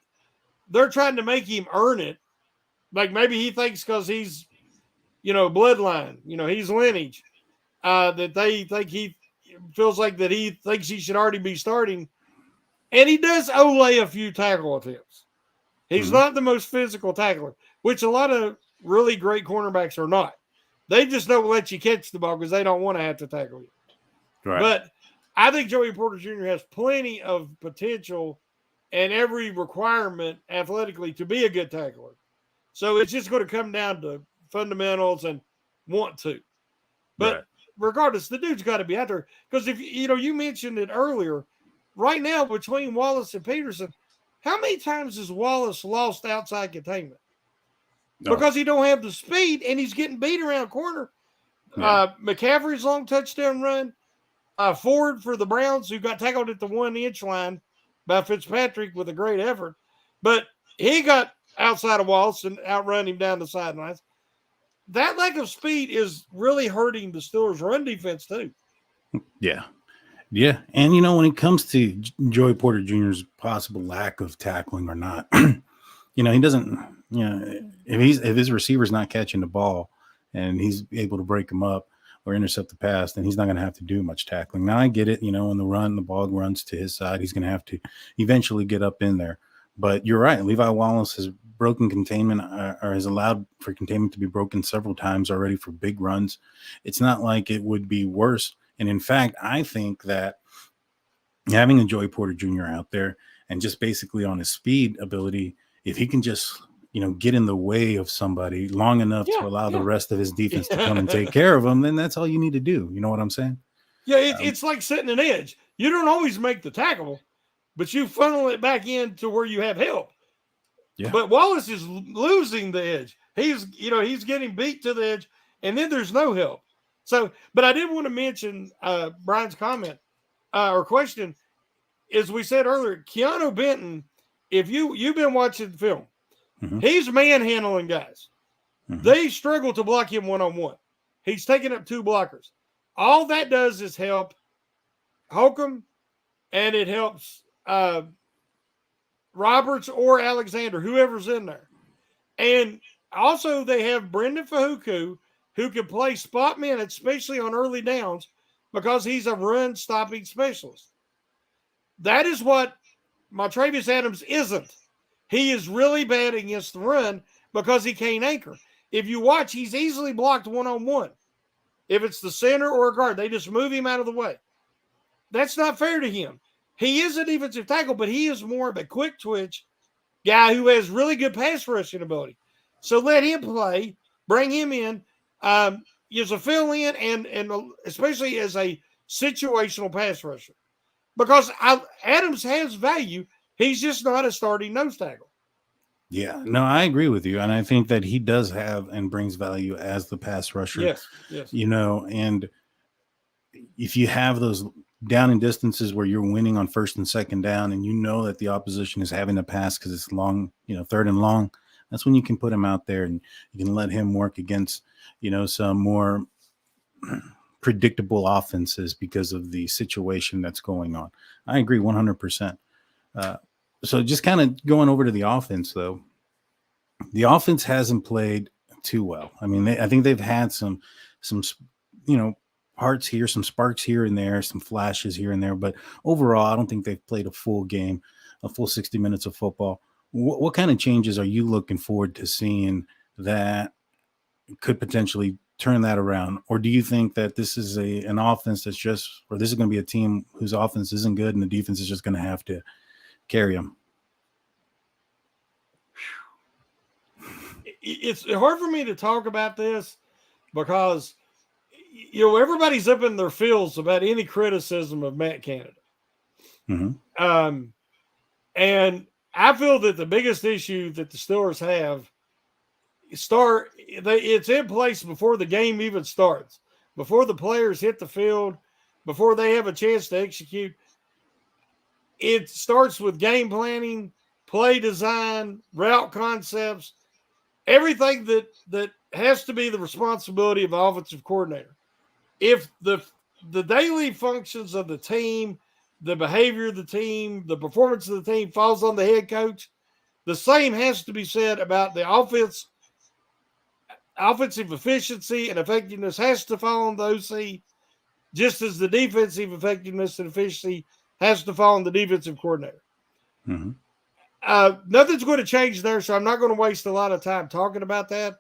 they're trying to make him earn it. Like maybe he thinks because he's, bloodline, he's lineage, that they think he feels like that he thinks he should already be starting, and he does Olay a few tackle attempts. He's not the most physical tackler, which a lot of really great cornerbacks are not. They just don't let you catch the ball because they don't want to have to tackle you. Right. But I think Joey Porter Jr. has plenty of potential and every requirement athletically to be a good tackler. So it's just going to come down to fundamentals and want to. But regardless, the dude's got to be out there. Because if you mentioned it earlier, right now between Wallace and Peterson, how many times has Wallace lost outside containment? No. Because he don't have the speed and he's getting beat around corner. Yeah. McCaffrey's long touchdown run. Ford for the Browns, who got tackled at the 1-inch line by Fitzpatrick with a great effort. But he got outside of Wallace and outrun him down the sidelines. That lack of speed is really hurting the Steelers' run defense too. Yeah. Yeah. And, when it comes to Joey Porter Jr.'s possible lack of tackling or not, he doesn't, if his receiver's not catching the ball and he's able to break him up or intercept the pass, then he's not going to have to do much tackling. Now I get it, when the ball runs to his side, he's going to have to eventually get up in there. But you're right. Levi Wallace has broken containment or has allowed for containment to be broken several times already for big runs. It's not like it would be worse. And in fact, I think that having a Joey Porter Jr. out there and just basically on his speed ability, if he can just, get in the way of somebody long enough to allow the rest of his defense to come and take care of him, then that's all you need to do. You know what I'm saying? Yeah, it's like setting an edge. You don't always make the tackle, but you funnel it back into where you have help. Yeah. But Wallace is losing the edge. He's getting beat to the edge, and then there's no help. So, but I did want to mention Brian's comment or question. As we said earlier, Keanu Benton, if you've been watching the film, he's manhandling guys. They struggle to block him one-on-one. He's taking up 2 blockers. All that does is help Holcomb, and it helps Roberts or Alexander, whoever's in there. And also they have Brendan Fahuku, who can play spot minutes, especially on early downs, because he's a run-stopping specialist. That is what Montravius Adams isn't. He is really bad against the run because he can't anchor. If you watch, he's easily blocked one-on-one. If it's the center or a guard, they just move him out of the way. That's not fair to him. He is a defensive tackle, but he is more of a quick twitch guy who has really good pass rushing ability. So let him play, bring him in, as a fill-in and especially as a situational pass rusher. Because Adams has value. He's just not a starting nose tackle. Yeah, no, I agree with you. And I think that he does have and brings value as the pass rusher. Yes. And if you have those down in distances where you're winning on 1st and 2nd down and you know that the opposition is having to pass because it's long, 3rd and long, that's when you can put him out there and you can let him work against, some more predictable offenses because of the situation that's going on. I agree 100%. So just kind of going over to the offense, though, the offense hasn't played too well. I mean, I think they've had some, parts here, some sparks here and there, some flashes here and there. But overall, I don't think they've played a full game, a full 60 minutes of football. What kind of changes are you looking forward to seeing that could potentially turn that around, or do you think that this is an offense that's just, or this is going to be a team whose offense isn't good and the defense is just going to have to carry them? It's hard for me to talk about this because everybody's up in their feels about any criticism of Matt Canada. Mm-hmm. And I feel that the biggest issue that the Steelers have it's in place before the game even starts, before the players hit the field, before they have a chance to execute. It starts with game planning, play design, route concepts, everything that has to be the responsibility of the offensive coordinator. If the daily functions of the team, the behavior of the team, the performance of the team falls on the head coach, the same has to be said about the offense. Offensive efficiency and effectiveness has to fall on the OC, just as the defensive effectiveness and efficiency has to fall on the defensive coordinator. Mm-hmm. Nothing's going to change there, so I'm not going to waste a lot of time talking about that.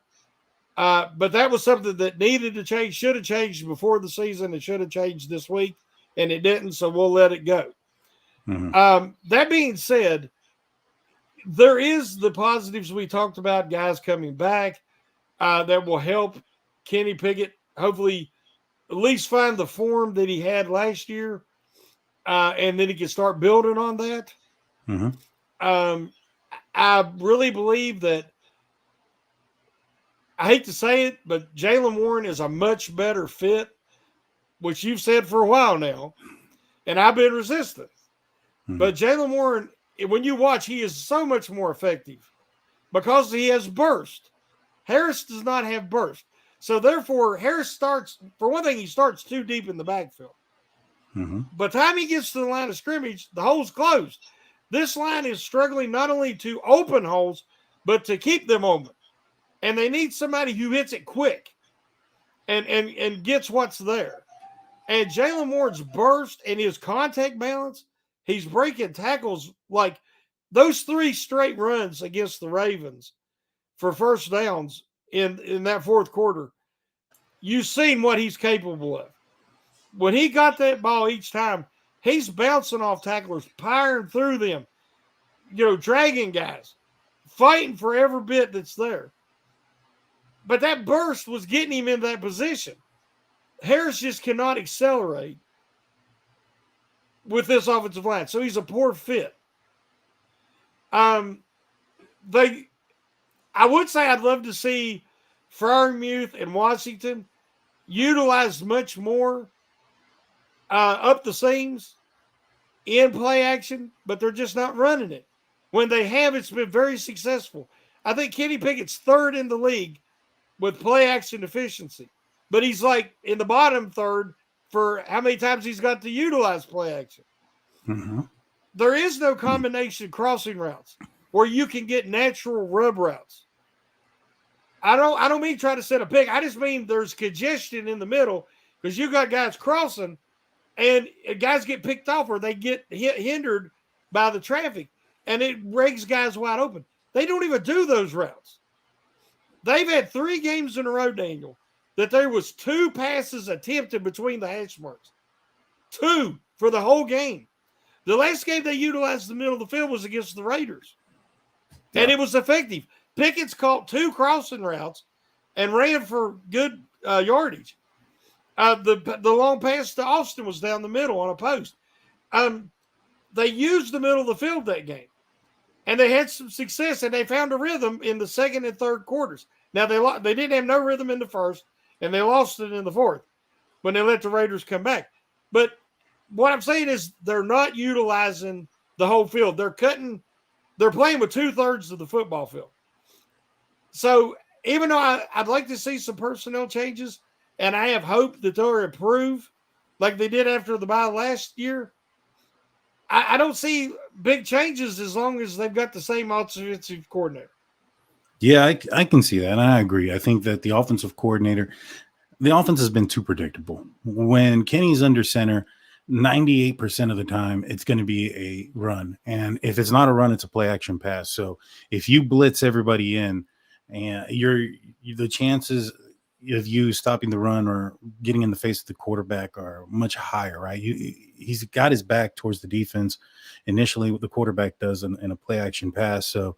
But that was something that needed to change, should have changed before the season. It should have changed this week, and it didn't, so we'll let it go. Mm-hmm. That being said, there is the positives we talked about, guys coming back that will help Kenny Pickett hopefully at least find the form that he had last year, and then he can start building on that. Mm-hmm. I really believe that, I hate to say it, but Jaylen Warren is a much better fit, which you've said for a while now, and I've been resistant. Mm-hmm. But Jaylen Warren, when you watch, he is so much more effective because he has burst. Harris does not have burst. So therefore, Harris starts, for one thing, he starts too deep in the backfield. Mm-hmm. By the time he gets to the line of scrimmage, the hole's closed. This line is struggling not only to open holes, but to keep them open. And they need somebody who hits it quick and gets what's there. And Jaylen Warren's burst and his contact balance, he's breaking tackles like those 3 straight runs against the Ravens for first downs in that fourth quarter. You've seen what he's capable of. When he got that ball each time, he's bouncing off tacklers, powering through them, dragging guys, fighting for every bit that's there. But that burst was getting him in that position. Harris just cannot accelerate with this offensive line, so he's a poor fit. I would say I'd love to see Freiermuth and Washington utilized much more up the seams in play action, but they're just not running it. When they have, it's been very successful. I think Kenny Pickett's 3rd in the league with play action efficiency, but he's like in the bottom 3rd for how many times he's got to utilize play action. Mm-hmm. There is no combination crossing routes where you can get natural rub routes. I don't mean try to set a pick. I just mean there's congestion in the middle because you got guys crossing and guys get picked off or they get hindered by the traffic and it rigs guys wide open. They don't even do those routes. They've had 3 games in a row, Daniel, that there was 2 passes attempted between the hash marks. 2 for the whole game. The last game they utilized the middle of the field was against the Raiders. Yeah. And it was effective. Pickett's caught 2 crossing routes and ran for good yardage. The long pass to Austin was down the middle on a post. They used the middle of the field that game. And they had some success, and they found a rhythm in the second and third quarters. Now, they didn't have no rhythm in the first, and they lost it in the fourth when they let the Raiders come back. But what I'm saying is they're not utilizing the whole field. They're playing with 2/3 of the football field. So even though I'd like to see some personnel changes, and I have hope that they'll improve like they did after the bye last year, I don't see big changes as long as they've got the same offensive coordinator. Yeah, I can see that. And I agree. I think that the offensive coordinator, the offense has been too predictable. When Kenny's under center, 98% of the time, it's going to be a run. And if it's not a run, it's a play action pass. So if you blitz everybody in, and the chances, of you stopping the run or getting in the face of the quarterback are much higher, right? He's got his back towards the defense initially, what the quarterback does in a play action pass. So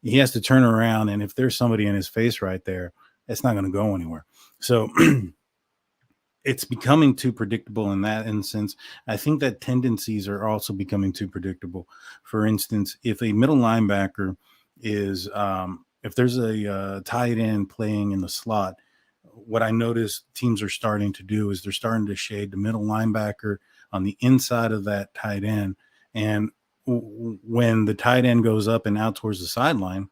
he has to turn around, and if there's somebody in his face right there, it's not going to go anywhere. So it's becoming too predictable in that instance. I think that tendencies are also becoming too predictable. For instance, if a middle linebacker is, if there's a tight end playing in the slot, what I notice teams are starting to do is they're starting to shade the middle linebacker on the inside of that tight end. And when the tight end goes up and out towards the sideline,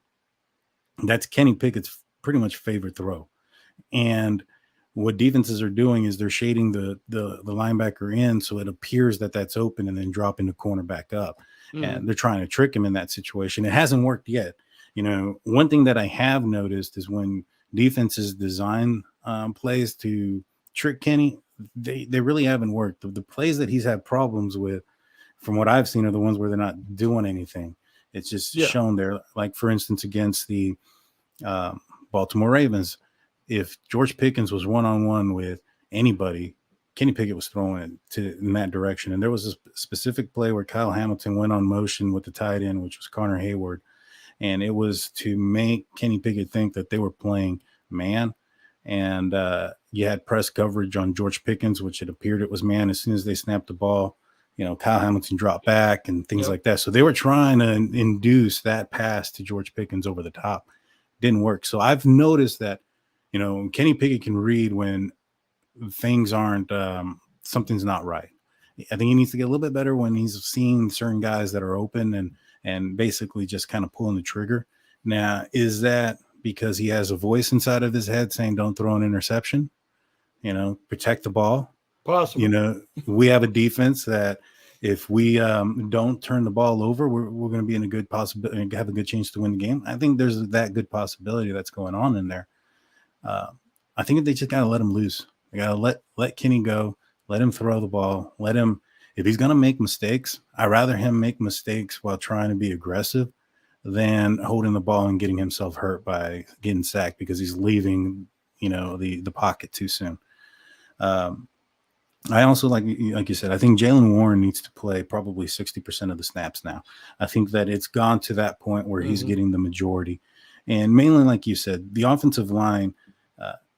that's Kenny Pickett's pretty much favorite throw. And what defenses are doing is they're shading the linebacker in so it appears that that's open and then dropping the corner back up. And they're trying to trick him in that situation. It hasn't worked yet. One thing that I have noticed is when defenses design plays to trick Kenny, they really haven't worked. The plays that he's had problems with, from what I've seen, are the ones where they're not doing anything. It's just shown there. Like, for instance, against the Baltimore Ravens, if George Pickens was one-on-one with anybody, Kenny Pickett was throwing it in that direction. And there was a specific play where Kyle Hamilton went on motion with the tight end, which was Connor Hayward. And it was to make Kenny Pickett think that they were playing man. And you had press coverage on George Pickens, which it appeared it was man. As soon as they snapped the ball, Kyle Hamilton dropped back and things like that. So they were trying to induce that pass to George Pickens over the top. Didn't work. So I've noticed that, Kenny Pickett can read when things aren't, something's not right. I think he needs to get a little bit better when he's seeing certain guys that are open and basically just kind of pulling the trigger. Now, is that because he has a voice inside of his head saying, don't throw an interception, protect the ball? Possible. We have a defense that if we don't turn the ball over, we're going to be in a good possibility, have a good chance to win the game. I think there's that good possibility that's going on in there. I think they just got to let him loose. They got to let Kenny go, let him throw the ball, let him, if he's going to make mistakes, I'd rather him make mistakes while trying to be aggressive than holding the ball and getting himself hurt by getting sacked because he's leaving, the pocket too soon. I also, like you said, I think Jaylen Warren needs to play probably 60% of the snaps now. I think that it's gone to that point where he's getting the majority. And mainly, like you said, the offensive line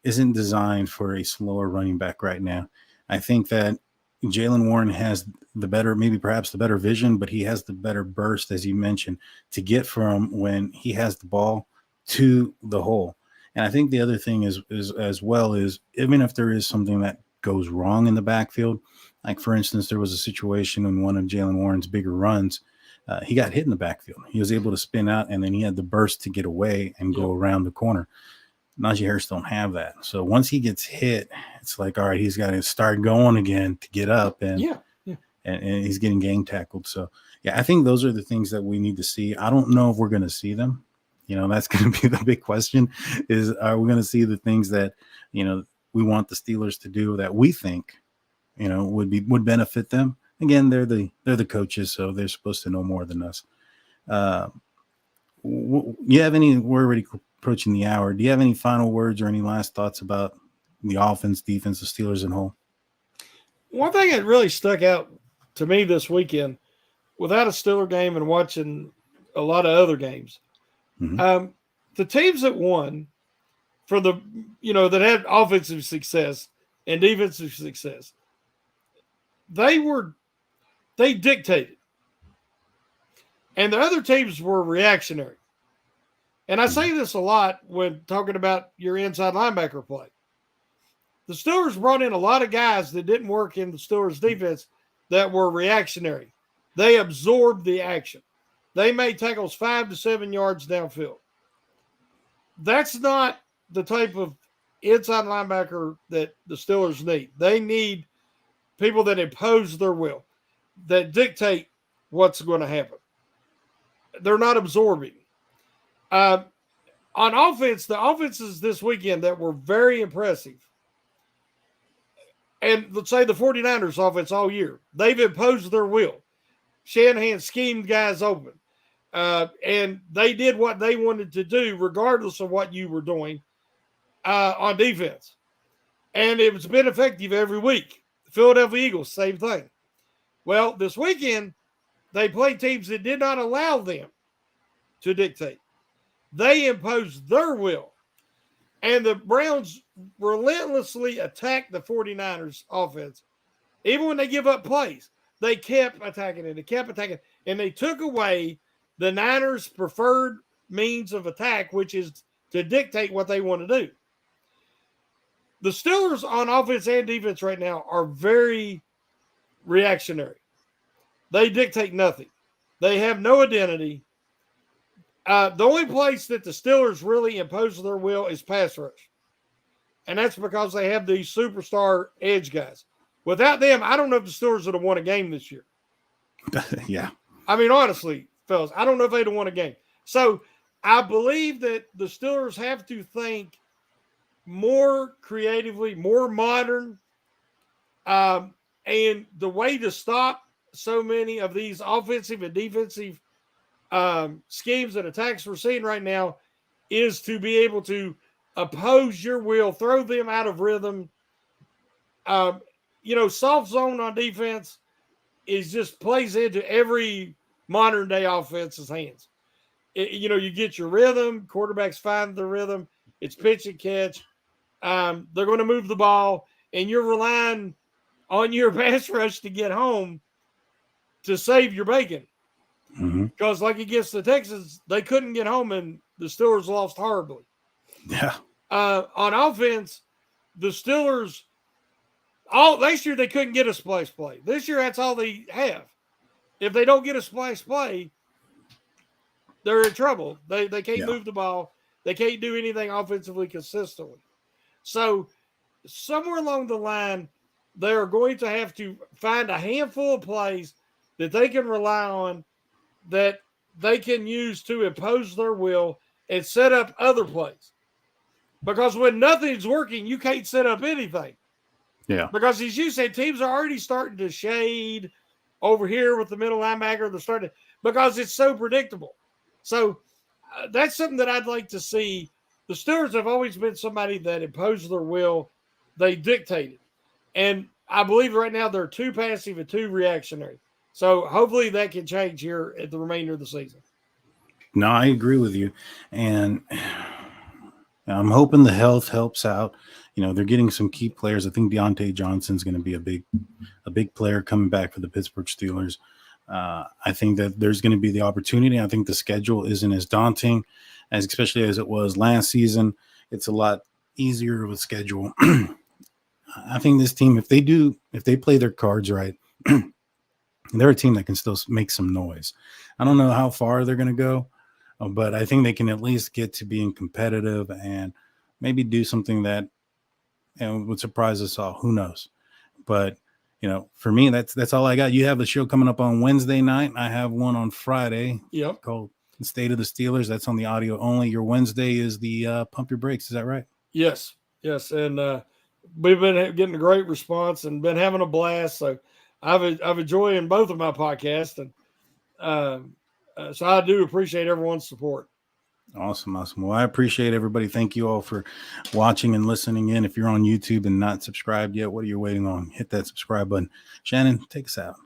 isn't designed for a slower running back right now. I think that Jaylen Warren has perhaps the better vision, but he has the better burst, as you mentioned, to get from when he has the ball to the hole. And I think the other thing is even if there is something that goes wrong in the backfield, like for instance, there was a situation in one of Jaylen Warren's bigger runs, he got hit in the backfield. He was able to spin out, and then he had the burst to get away and go around the corner. Najee Harris don't have that. So once he gets hit, it's like, all right, he's got to start going again to get up, and he's getting gang tackled. So I think those are the things that we need to see. I don't know if we're going to see them. That's going to be the big question: is are we going to see the things that we want the Steelers to do that we think would benefit them? Again, they're the coaches, so they're supposed to know more than us. You have any? We're already approaching the hour. Do you have any final words or any last thoughts about the offense, defense, the Steelers in whole? One thing that really stuck out to me this weekend, without a Steeler game and watching a lot of other games, the teams that won for the that had offensive success and defensive success, they dictated, and the other teams were reactionary. And I say this a lot when talking about your inside linebacker play. The Steelers brought in a lot of guys that didn't work in the Steelers defense that were reactionary. They absorbed the action. They made tackles 5 to 7 yards downfield. That's not the type of inside linebacker that the Steelers need. They need people that impose their will, that dictate what's going to happen. They're not absorbing. On offense, the offenses this weekend that were very impressive, and let's say the 49ers offense all year, they've imposed their will. Shanahan schemed guys open, and they did what they wanted to do regardless of what you were doing. on defense. And it's been effective every week. The Philadelphia Eagles, same thing. Well, this weekend, they played teams that did not allow them to dictate. They imposed their will. And the Browns relentlessly attacked the 49ers offense. Even when they give up plays, they kept attacking it. They kept attacking. And they took away the Niners' preferred means of attack, which is to dictate what they want to do. The Steelers on offense and defense right now are very reactionary. They dictate nothing. They have no identity. The only place that the Steelers really impose their will is pass rush. And that's because they have these superstar edge guys. Without them, I don't know if the Steelers would have won a game this year. Yeah. I mean, honestly, fellas, I don't know if they'd have won a game. So I believe that the Steelers have to think more creatively, more modern. And the way to stop so many of these offensive and defensive schemes and attacks we're seeing right now is to be able to oppose your will, throw them out of rhythm. Soft zone on defense is just plays into every modern day offense's hands. You get your rhythm, quarterbacks find the rhythm, it's pitch and catch. They're going to move the ball, and you're relying on your pass rush to get home to save your bacon. Because like against the Texans, they couldn't get home, and the Steelers lost horribly. Yeah. On offense, the Steelers, last year they couldn't get a splash play. This year, that's all they have. If they don't get a splash play, they're in trouble. They can't move the ball. They can't do anything offensively consistently. So somewhere along the line, they are going to have to find a handful of plays that they can rely on, that they can use to impose their will and set up other plays. Because when nothing's working, you can't set up anything. Yeah. Because as you said, teams are already starting to shade over here with the middle linebacker. They're starting because it's so predictable. So that's something that I'd like to see. The Steelers have always been somebody that imposed their will. They dictated. And I believe right now they're too passive and too reactionary. So hopefully that can change here at the remainder of the season. No, I agree with you. And I'm hoping the health helps out. They're getting some key players. I think Deontay Johnson's going to be a big player coming back for the Pittsburgh Steelers. I think that there's going to be the opportunity. I think the schedule isn't as daunting especially as it was last season. It's a lot easier of a schedule. I think this team, if they play their cards right, they're a team that can still make some noise. I don't know how far they're going to go, but I think they can at least get to being competitive and maybe do something that would surprise us all. Who knows? But for me, that's all I got. You have a show coming up on Wednesday night. I have one on Friday. Yep. Called The State of the Steelers. That's on the audio only. Your Wednesday is the Pump Your Brakes. Is that right? Yes. And we've been getting a great response and been having a blast. So I've enjoyed both of my podcasts, and so I do appreciate everyone's support. Awesome. Well, I appreciate everybody. Thank you all for watching and listening in. If you're on YouTube and not subscribed yet, what are you waiting on? Hit that subscribe button. Shannon, take us out.